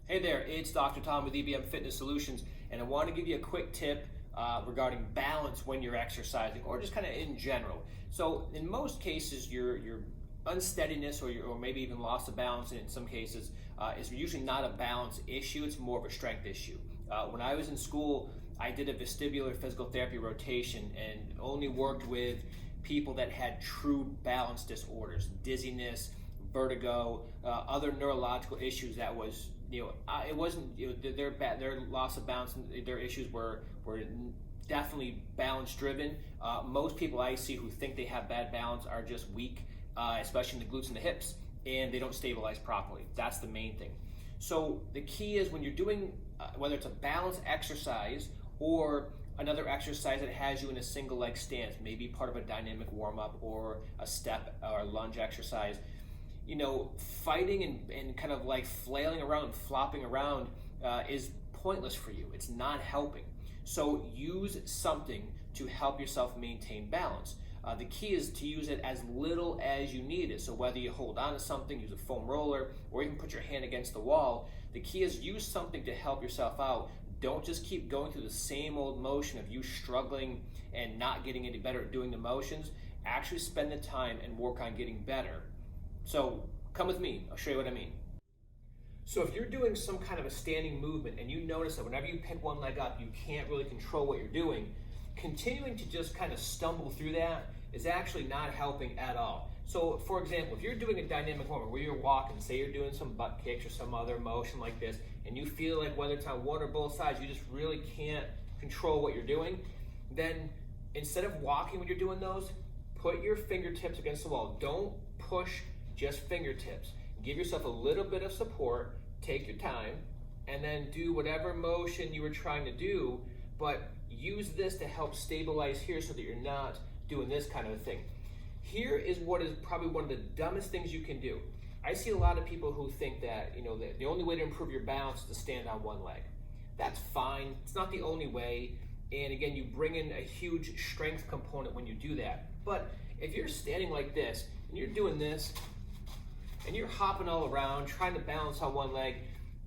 Hey there, it's Dr. Tom with EBM Fitness Solutions, and I want to give you a quick tip regarding balance when you're exercising, or just kind of in general. So, in most cases, your unsteadiness or maybe even loss of balance in some cases is usually not a balance issue, it's more of a strength issue. When I was in school, I did a vestibular physical therapy rotation and only worked with people that had true balance disorders, dizziness, vertigo, other neurological issues that was, it wasn't, their loss of balance, their issues were definitely balance driven. Most people I see who think they have bad balance are just weak, especially in the glutes and the hips, and they don't stabilize properly. That's the main thing. So the key is when you're doing, whether it's a balance exercise or another exercise that has you in a single leg stance, maybe part of a dynamic warm up or a step or a lunge exercise, fighting and kind of like flailing around, flopping around is pointless for you. It's not helping. So use something to help yourself maintain balance. The key is to use it as little as you need it. So whether you hold on to something, use a foam roller, or even put your hand against the wall, the key is use something to help yourself out. Don't just keep going through the same old motion of you struggling and not getting any better at doing the motions. Actually spend the time and work on getting better. So come with me, I'll show you what I mean. So if you're doing some kind of a standing movement and you notice that whenever you pick one leg up, you can't really control what you're doing, continuing to just kind of stumble through that is actually not helping at all. So for example, if you're doing a dynamic movement where you're walking, say you're doing some butt kicks or some other motion like this, and you feel like whether it's on one or both sides, you just really can't control what you're doing, then instead of walking when you're doing those, put your fingertips against the wall. Don't push, just fingertips. Give yourself a little bit of support, take your time, and then do whatever motion you were trying to do, but use this to help stabilize here so that you're not doing this kind of a thing. Here is what is probably one of the dumbest things you can do. I see a lot of people who think that, the only way to improve your balance is to stand on one leg. That's fine. It's not the only way. And again, you bring in a huge strength component when you do that. But if you're standing like this and you're doing this and you're hopping all around trying to balance on one leg,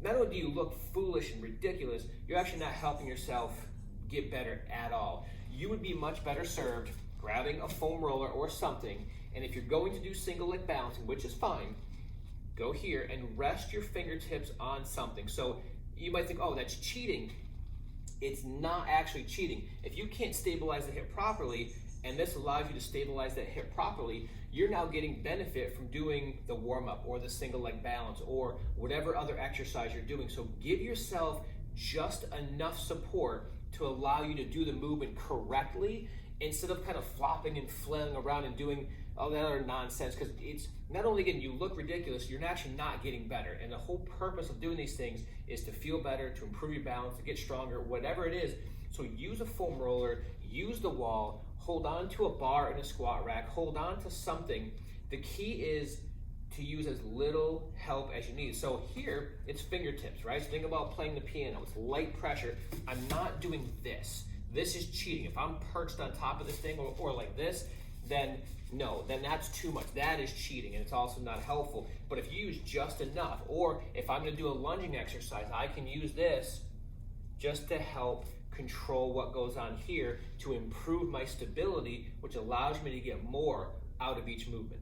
not only do you look foolish and ridiculous, you're actually not helping yourself get better at all. You would be much better served grabbing a foam roller or something, and if you're going to do single leg balancing, which is fine, go here and rest your fingertips on something. So you might think, oh, that's cheating. It's not actually cheating. If you can't stabilize the hip properly, and this allows you to stabilize that hip properly, you're now getting benefit from doing the warm-up or the single leg balance or whatever other exercise you're doing. So give yourself just enough support to allow you to do the movement correctly instead of kind of flopping and flailing around and doing all that other nonsense, because it's not only, again, you look ridiculous, you're actually not getting better. And the whole purpose of doing these things is to feel better, to improve your balance, to get stronger, whatever it is. So use a foam roller, use the wall, hold on to a bar in a squat rack, hold on to something. The key is to use as little help as you need. So here, it's fingertips, right? So think about playing the piano with light pressure. I'm not doing this. This is cheating. If I'm perched on top of this thing or like this, then no, then that's too much. That is cheating, and it's also not helpful. But if you use just enough, or if I'm gonna do a lunging exercise, I can use this just to help control what goes on here to improve my stability, which allows me to get more out of each movement.